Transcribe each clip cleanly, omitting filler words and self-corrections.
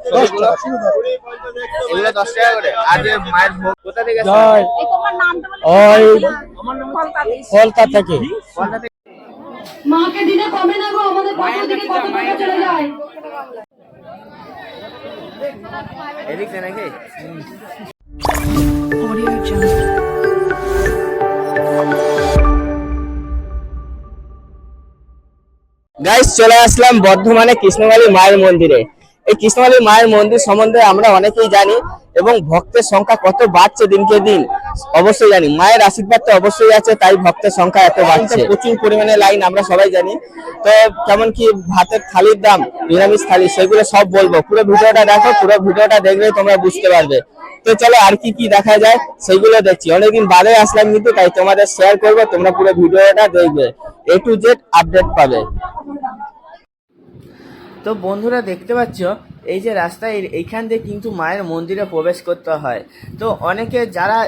ছবিগুলো এগুলো 10 টাকা করে। আর যে মায়ের ভোগ কোথা থেকে আসে? ওই কলকাতা থেকে। কলকাতা থেকে। মাকে দিলে কমে না গো, আমাদের কত দিকে কত টাকা চলে যায়। এদিক থেকে নাকি? গাইস, চলে আসলাম বর্ধমানে কৃষ্ণকালী মায়ের মন্দিরে। এই কৃষ্ণকালী মায়ের মন্দির সম্বন্ধে আমরা অনেকেই জানি এবং ভক্তের সংখ্যা কত বাড়ছে দিনকে দিন অবশ্যই জানি। মায়ের আশীর্বাদ তো অবশ্যই আছে, তাই ভক্তের সংখ্যা এত বাড়ছে। প্রচুর পরিমাণে লাইন আমরা সবাই জানি। তো কেমন কি ভাতের থালির দাম, নিরামিষ থালি, সেগুলো সব বলবো। পুরো ভিডিওটা দেখো, পুরো ভিডিওটা দেখলেই তোমরা বুঝতে পারবে। তো চলো আর কি কি দেখা যায় সেগুলো দেখছি। অনেকদিন বাদে আসলাম কিন্তু, তাই তোমাদের শেয়ার করবো। তোমরা পুরো ভিডিওটা দেখবে, A to Z আপডেট পাবে। তো বন্ধুরা দেখতে পাচ্ছ এই যে রাস্তা, এইখান দিয়ে কিন্তু মায়ের মন্দিরে প্রবেশ করতে হয়। তো অনেকে যারা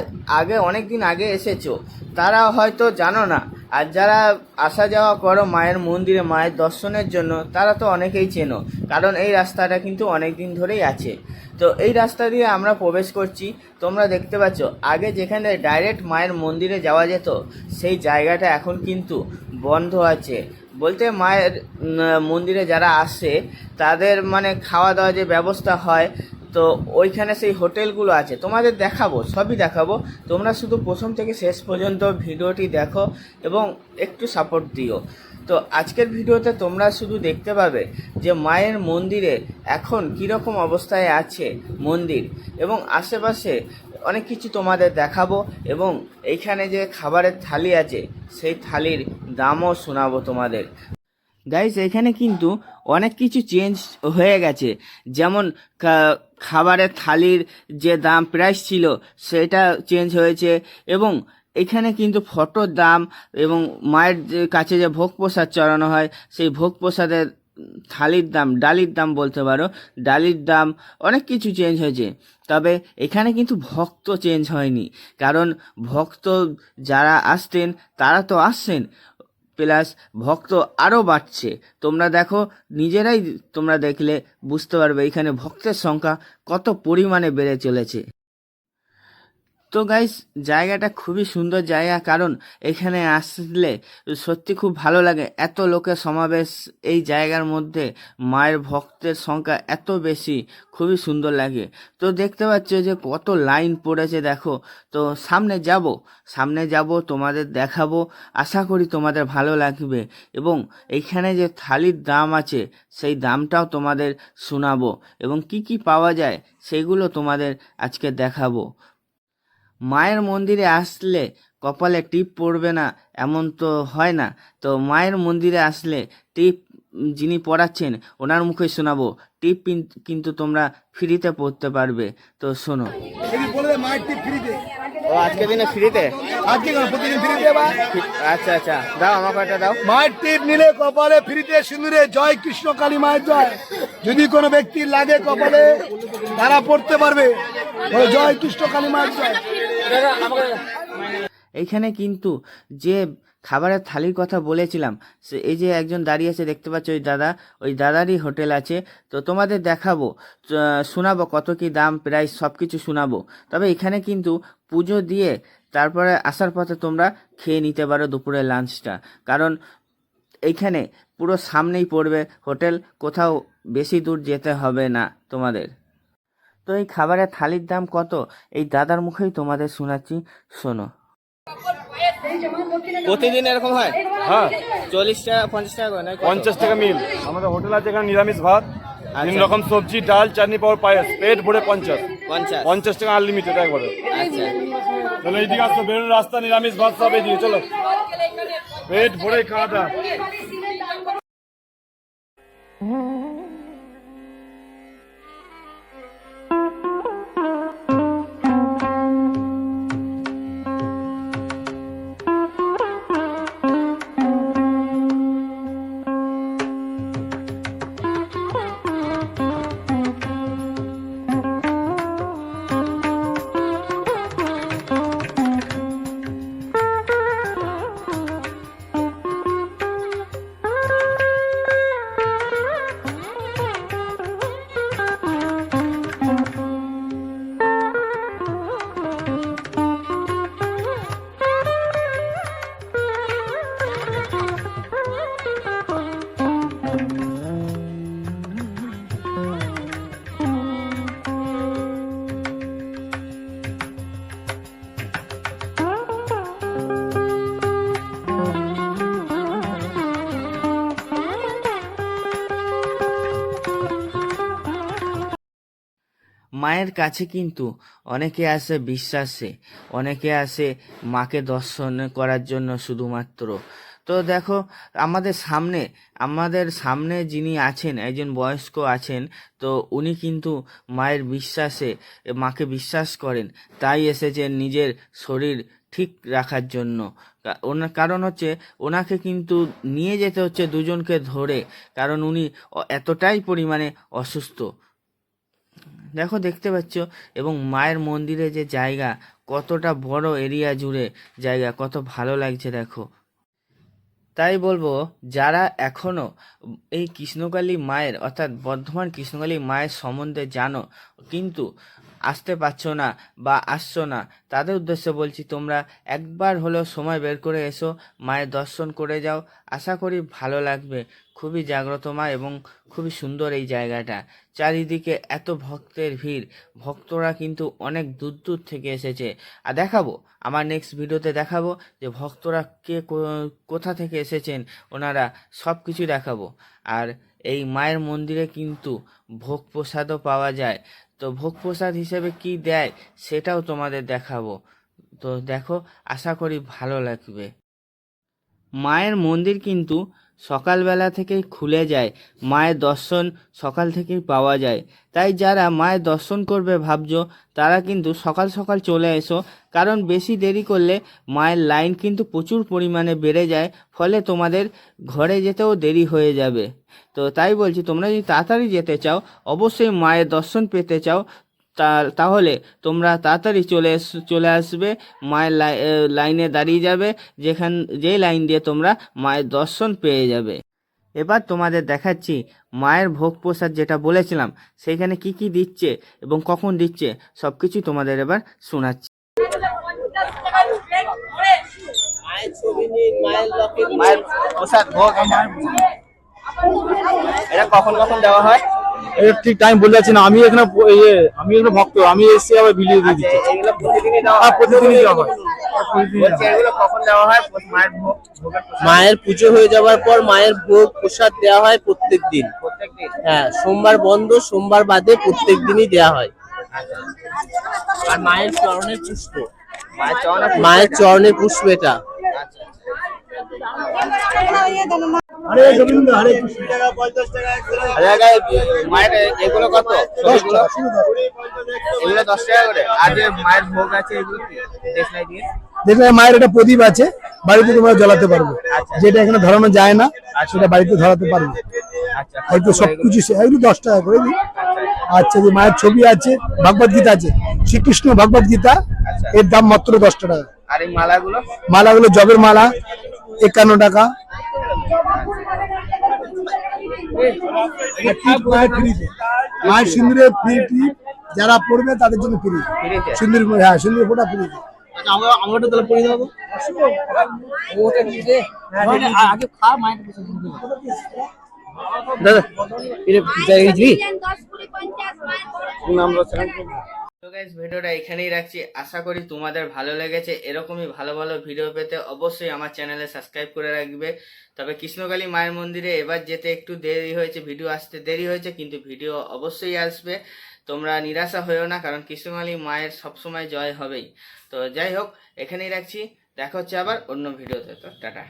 অনেক দিন আগে এসেছো তারা হয়তো জানো না, আর যারা আসা যাওয়া করো মায়ের মন্দিরে মায়ের দর্শনের জন্য তারা তো অনেকেই চেনো, কারণ এই রাস্তাটা কিন্তু অনেক দিন ধরেই আছে। তো এই রাস্তা দিয়ে আমরা প্রবেশ করছি। তোমরা দেখতে পাচ্ছ আগে যেখানে ডাইরেক্ট মায়ের মন্দিরে যাওয়া যেত সেই জায়গাটা এখন কিন্তু বন্ধ আছে। বলতে মায়ের মন্দিরে যারা আসে তাদের মানে খাওয়া দাওয়া যে ব্যবস্থা হয়, তো ওইখানে সেই হোটেলগুলো আছে, তোমাদের দেখাবো, সবই দেখাবো। তোমরা শুধু প্রথম থেকে শেষ পর্যন্ত ভিডিওটি দেখো এবং একটু সাপোর্ট দিও। তো আজকের ভিডিওতে তোমরা শুধু দেখতে পাবে যে মায়ের মন্দিরে এখন কীরকম অবস্থায় আছে মন্দির, এবং আশেপাশে অনেক কিছু তোমাদের দেখাবো, এবং এইখানে যে খাবারের থালি আছে সেই থালির দামও শোনাবো তোমাদের। গাইস, এখানে কিন্তু অনেক কিছু চেঞ্জ হয়ে গেছে। যেমন খাবারের থালির যে দাম প্রাইস ছিল সেটা চেঞ্জ হয়েছে, এবং এখানে কিন্তু ফটোর দাম এবং মায়ের কাছে যে ভোগ প্রসাদ চড়ানো হয় সেই ভোগ প্রসাদের থালির দাম, ডালির দাম বলতে পারো, ডালির দাম অনেক কিছু চেঞ্জ হয়েছে। তবে এখানে কিন্তু ভক্ত চেঞ্জ হয়নি, কারণ ভক্ত যারা আসতেন তারা তো আসছেন, প্লাস ভক্ত আরও বাড়ছে। তোমরা দেখো, নিজেরাই তোমরা দেখলে বুঝতে পারবে এখানে ভক্তের সংখ্যা কত পরিমাণে বেড়ে চলেছে। তো গাইস, জায়গাটা খুবই সুন্দর জায়গা, কারণ এখানে আসলে সত্যি খুব ভালো লাগে। এত লোকের সমাবেশ এই জায়গার মধ্যে, মায়ের ভক্তের সংখ্যা এত বেশি, খুবই সুন্দর লাগে। তো দেখতে পাচ্ছ যে কত লাইন পড়েছে, দেখো। তো সামনে যাব তোমাদের দেখাবো, আশা করি তোমাদের ভালো লাগবে, এবং এইখানে যে থালির দাম আছে সেই দামটাও তোমাদের শোনাবো, এবং কি কি পাওয়া যায় সেগুলো তোমাদের আজকে দেখাবো। মায়ের মন্দিরে আসলে কপালে টিপ পড়বে না এমন তো হয় না। তো মায়ের মন্দিরে আসলে টিপ যিনি পড়াচ্ছেন ওনার মুখে শোনাবো। টিপ কিন্তু তোমরা ফ্রিতে পড়তে পারবে। তো শোনো। ও আজকে দিনে ফ্রিতে? আচ্ছা আচ্ছা, দাও আমার কয়টা দাও। মায়ের টিপ নিলে কপালে ফ্রিতে সিঁদুরে জয় কৃষ্ণ কালী মায়ের জয়। যদি কোনো ব্যক্তির লাগে কপালে তারা পড়তে পারবে জয় কৃষ্ণ কালী মায়ের জয়। এইখানে কিন্তু যে খাবারের থালির কথা বলেছিলাম, এই যে একজন দাঁড়িয়ে আছে দেখতে পাচ্ছ, ওই দাদারই হোটেল আছে। তো তোমাদের দেখাবো, শোনাবো কত কি দাম, প্রাইস সব কিছু শোনাবো। তবে এখানে কিন্তু পুজো দিয়ে তারপরে আসার পথে তোমরা খেয়ে নিতে পারো দুপুরের লাঞ্চটা, কারণ এইখানে পুরো সামনেই পড়বে হোটেল, কোথাও বেশি দূর যেতে হবে না তোমাদের। তো এই খাবারের থালির দাম কত এই দাদার মুখেই তোমাদের শোনাচ্ছি, শোনো। প্রতিদিন এরকম হয়? হ্যাঁ, 40 টাকা 50 টাকা করে, 50 টাকা মিল। আমাদের হোটেল আছে এখানে, নিরামিষ ভাত, 3 রকম সবজি, ডাল, চাটনি, পাওয়ার, পায়েস, পেট ভরে 50 টাকা আনলিমিটেড একবারে। আচ্ছা, চলো এইদিকে আসো, বেরোন রাস্তা, নিরামিষ ভাত সব এদিকে, চলো পেট ভরে খাওয়া দাওয়া। মায়ের কাছে কিন্তু অনেকে আসে বিশ্বাসে, অনেকে আসে মাকে দর্শন করার জন্য শুধুমাত্র। তো দেখো, আমাদের সামনে যিনি আছেন, একজন বয়স্ক আছেন, তো উনি কিন্তু মায়ের বিশ্বাসে, মাকে করেন, তাই এসেছেন নিজের শরীর ঠিক রাখার জন্য। ওনার কারণ হচ্ছে ওনাকে কিন্তু নিয়ে যেতে হচ্ছে দুজনকে ধরে, কারণ উনি এতটাই পরিমাণে অসুস্থ। দেখো, দেখতে পাচ্ছ, এবং মায়ের মন্দিরে যে জায়গা, কতটা বড় এরিয়া জুড়ে জায়গা, কত ভালো লাগছে দেখো। তাই বলবো, যারা এখনো এই কৃষ্ণকালী মায়ের অর্থাৎ বর্ধমান কৃষ্ণকালী মায়ের সম্বন্ধে জানো কিন্তু আসতে পারছো না বা আসছো না, তাদের উদ্দেশ্যে বলছি, তোমরা একবার হলেও সময় বের করে এসো, মায়ের দর্শন করে যাও। আশা করি ভালো লাগবে। খুবই জাগ্রত মা এবং খুবই সুন্দর এই জায়গাটা। চারিদিকে এত ভক্তের ভিড়, ভক্তরা কিন্তু অনেক দূর দূর থেকে এসেছে। আর দেখাবো, আমার নেক্সট ভিডিওতে দেখাবো যে ভক্তরা কোথা থেকে এসেছেন, ওনারা সব কিছু দেখাবো। আর এই মায়ের মন্দিরে কিন্তু ভোগ প্রসাদও পাওয়া যায়, তো ভোগ প্রসাদ হিসেবে কি দেয় সেটাও তোমাদের দেখাবো। তো দেখো, আশা করি ভালো লাগবে। মায়ের মন্দির কিন্তু সকালবেলা থেকেই খুলে যায়, মায়ের দর্শন সকাল থেকেই পাওয়া যায়। তাই যারা মায়ের দর্শন করবে ভাবছো, তারা কিন্তু সকাল সকাল চলে এসো, কারণ বেশি দেরি করলে মায়ের লাইন কিন্তু প্রচুর পরিমাণে বেড়ে যায়, ফলে তোমাদের ঘরে যেতেও দেরি হয়ে যাবে। তো তাই বলছি, তোমরা যদি তাড়াতাড়ি যেতে চাও, অবশ্যই মায়ের দর্শন পেতে চাও, তাহলে তোমরা তাড়াতাড়ি চলে আসবে, মায়ের লাইনে দাঁড়িয়ে যাবে, যেই লাইন দিয়ে তোমরা মায়ের দর্শন পেয়ে যাবে। এবার তোমাদের দেখাচ্ছি মায়ের ভোগ প্রসাদ, যেটা বলেছিলাম সেইখানে কি কি দিচ্ছে এবং কখন দিচ্ছে সব কিছু তোমাদের এবার শোনাচ্ছি। মায়ের প্রসাদ ভোগ এটা কখন কখন দেওয়া হয় এটা ঠিক টাইম বলে যাচ্ছি না, আমি এখানে ভক্ত, আমি এসে আবার বিলিয়ে দিয়ে দিচ্ছি। এগুলো প্রতিদিনই দেওয়া হ্যাঁ, প্রতিদিনই দেওয়া হয়। বলছি, এগুলো কখন দেওয়া হয় মায়ের ভোগ? মায়ের পুজো হয়ে যাওয়ার পর মায়ের ভোগ প্রসাদ দেওয়া হয় প্রত্যেকদিন। প্রত্যেকদিন? হ্যাঁ, সোমবার বন্ধ, সোমবার বাদে প্রত্যেক দিনই দেওয়া হয়। আর মায়ের চরণের পুষ্প, মায়ের চরণের পুষ্প এটা। হরে গোবিন্দ, হরে কৃষ্ণ। মায়ের এগুলো কত? 10 টাকা, শুধু 10 টাকা। এগুলো 10 টাকা করে। আর যে মায়ের ভোগ আছে এগুলো কি দেশলাই দিয়ে? দেখলে মায়ের একটা প্রদীপ আছে, বাড়িতে তোমরা জ্বালাতে পারবে, আচ্ছা। যেটা এখানে ধরানো যায় না সেটা বাড়িতে ধরাতে পারবে। আচ্ছা, হয়তো সবকিছু এগুলো 10 টাকা করে দিই। আচ্ছা, যে মায়ের ছবি আছে, ভগবত গীতা আছে, শ্রীকৃষ্ণ ভগবত গীতা, এর দাম মাত্র 10 টাকা। আর এই মালাগুলো? মালাগুলো জবের মালা 51 টাকা। মায়ের সিন্দুরে ফ্রি টিপ, যারা পড়বে তাদের জন্য ফ্রি ফ্রিতে? সিন্দুর, হ্যাঁ সিন্দুর ফোটা ফ্রি। আমরা তাহলে পড়ে দেবো। দাদা তো গাইস, ভিডিওটা এখানেই রাখছি। আশা করি তোমাদের ভালো লেগেছে। এরকমই ভালো ভালো ভিডিও পেতে অবশ্যই আমার চ্যানেলে সাবস্ক্রাইব করে রাখবে। তবে কৃষ্ণকালী মায়ের মন্দিরে এবার যেতে একটু দেরি হয়েছে, ভিডিও আসতে দেরি হয়েছে, কিন্তু ভিডিও অবশ্যই আসবে। তোমরা নিরাশা হয়েও না, কারণ কৃষ্ণকালী মায়ের সবসময় জয় হবেই। তো যাই হোক, এখানেই রাখছি, দেখা হচ্ছে আবার অন্য ভিডিওতে। তো টাটা।